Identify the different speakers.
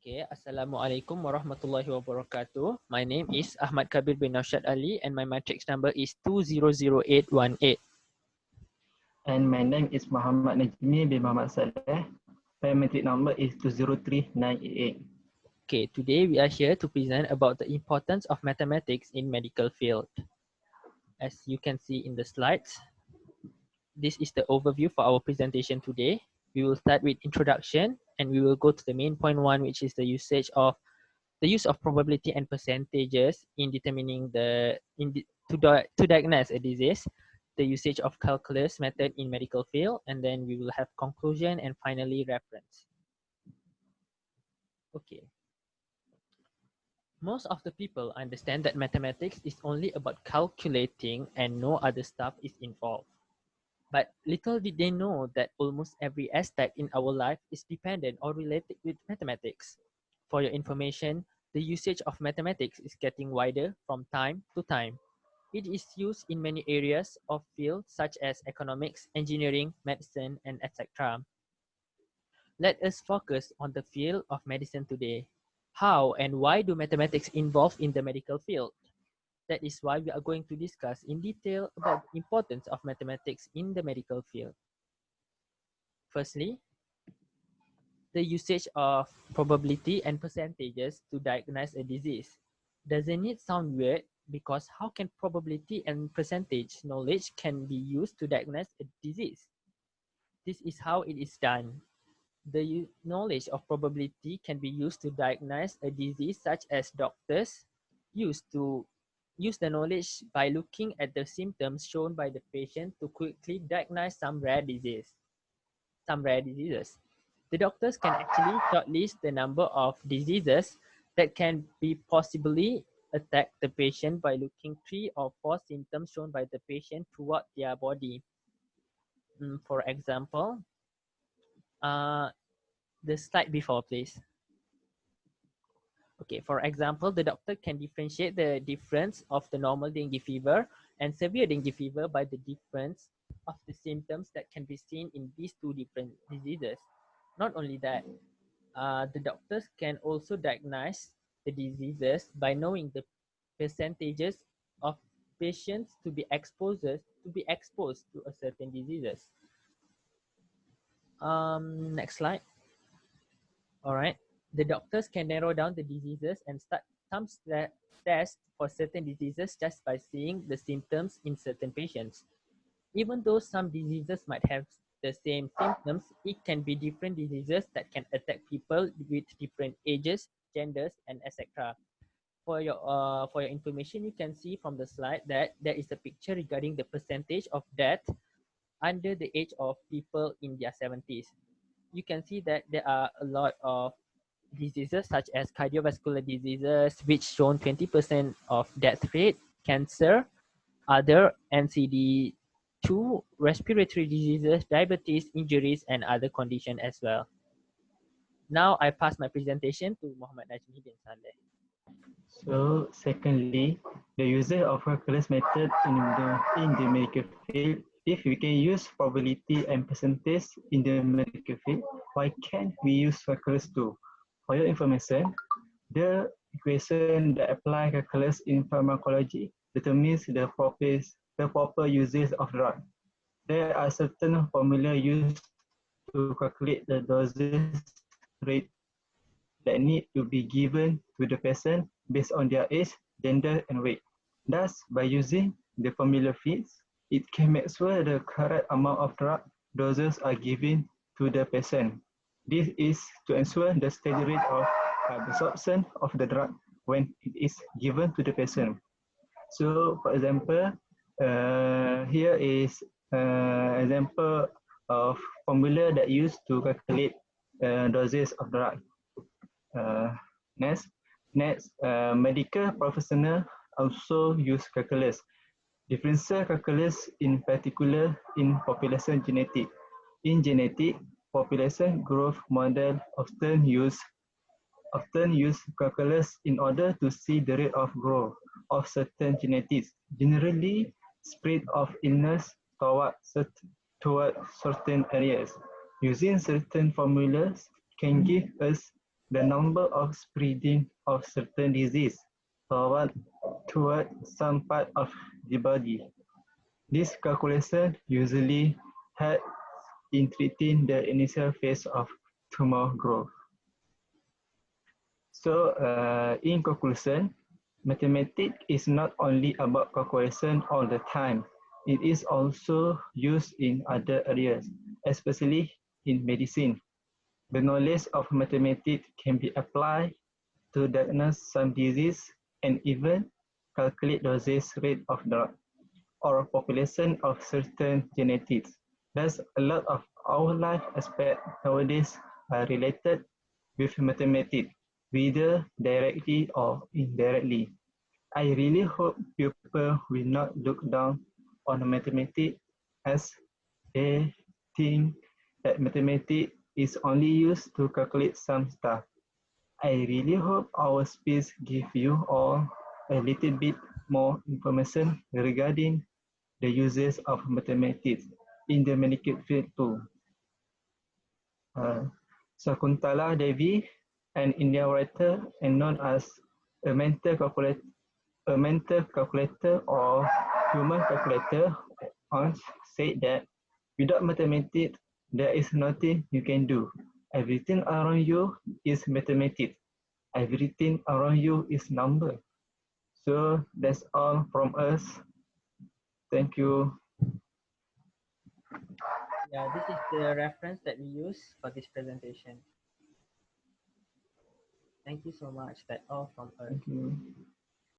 Speaker 1: Okay, Assalamualaikum warahmatullahi wabarakatuh. My name is Ahmad Kabeer bin Naushad Ali and my matrix number is 200818.
Speaker 2: And my name is Muhammad Najmi bin Muhammad Salleh. Biometric number is 203988.
Speaker 1: Okay, today we are here to present about the importance of mathematics in medical field. As you can see in the slides, this is the overview for our presentation today. We will start with introduction and we will go to the main point one, which is the use of probability and percentages in determining to diagnose a disease, the usage of calculus method in medical field, and then we will have conclusion and finally reference. Okay. Most of the people understand that mathematics is only about calculating and no other stuff is involved. But little did they know that almost every aspect in our life is dependent or related with mathematics. For your information, the usage of mathematics is getting wider from time to time. It is used in many areas of fields such as economics, engineering, medicine, and etc. Let us focus on the field of medicine today. How and why do mathematics involve in the medical field? That is why we are going to discuss in detail about the importance of mathematics in the medical field. Firstly, the usage of probability and percentages to diagnose a disease. Doesn't it sound weird? Because how can probability and percentage knowledge can be used to diagnose a disease? This is how it is done. The knowledge of probability can be used to diagnose a disease, such as doctors used to use the knowledge by looking at the symptoms shown by the patient to quickly diagnose some rare diseases. The doctors can actually shortlist the number of diseases that can be possibly attack the patient by looking 3 or 4 symptoms shown by the patient throughout their body. For example, the slide before, please. Okay, for example, the doctor can differentiate the difference of the normal dengue fever and severe dengue fever by the difference of the symptoms that can be seen in these two different diseases. Not only that, the doctors can also diagnose the diseases by knowing the percentages of patients to be exposed to a certain diseases. Next slide. All right. The doctors can narrow down the diseases and start some tests for certain diseases just by seeing the symptoms in certain patients. Even though some diseases might have the same symptoms, it can be different diseases that can attack people with different ages, genders, and etc. For your information, you can see from the slide that there is a picture regarding the percentage of death under the age of people in their 70s. You can see that there are a lot of diseases such as cardiovascular diseases, which shown 20% of death rate, cancer, other NCD2, respiratory diseases, diabetes, injuries, and other conditions as well. Now I pass my presentation to Muhammad Najmi bin Salleh.
Speaker 2: So, secondly, the user of calculus method in the medical field. If we can use probability and percentage in the medical field, why can't we use calculus too? For your information, the equation that apply calculus in pharmacology determines the proper usage of drug. There are certain formula used to calculate the dosage rate that need to be given to the patient based on their age, gender, and weight. Thus, by using the formula fits, it can make sure the correct amount of drug doses are given to the patient. This is to ensure the steady rate of absorption of the drug when it is given to the patient. So, for example, here is example of formula that used to calculate doses of drug. Next, medical professional also use calculus. Differential calculus in particular in population genetic. In genetic, population growth model often use calculus in order to see the rate of growth of certain genetics, generally spread of illness toward certain areas. Using certain formulas can give us the number of spreading of certain disease toward some part of the body. This calculation usually helps in treating the initial phase of tumor growth. So, in conclusion, mathematics is not only about calculation all the time. It is also used in other areas, especially in medicine. The knowledge of mathematics can be applied to diagnose some disease and even calculate dosage rate of drug or population of certain genetics. Thus, a lot of our life aspects nowadays are related with mathematics, whether directly or indirectly. I really hope people will not look down on mathematics as they think that mathematics is only used to calculate some stuff. I really hope our speech give you all a little bit more information regarding the uses of mathematics in the medical field too. Uh, Shakuntala Devi, an Indian writer and known as a mental calculator or human calculator, once said that without mathematics, there is nothing you can do. Everything around you is mathematics. Everything around you is number. So that's all from us. Thank you.
Speaker 1: Yeah, this is the reference that we use for this presentation. Thank you so much. That's all from us.
Speaker 2: Thank you.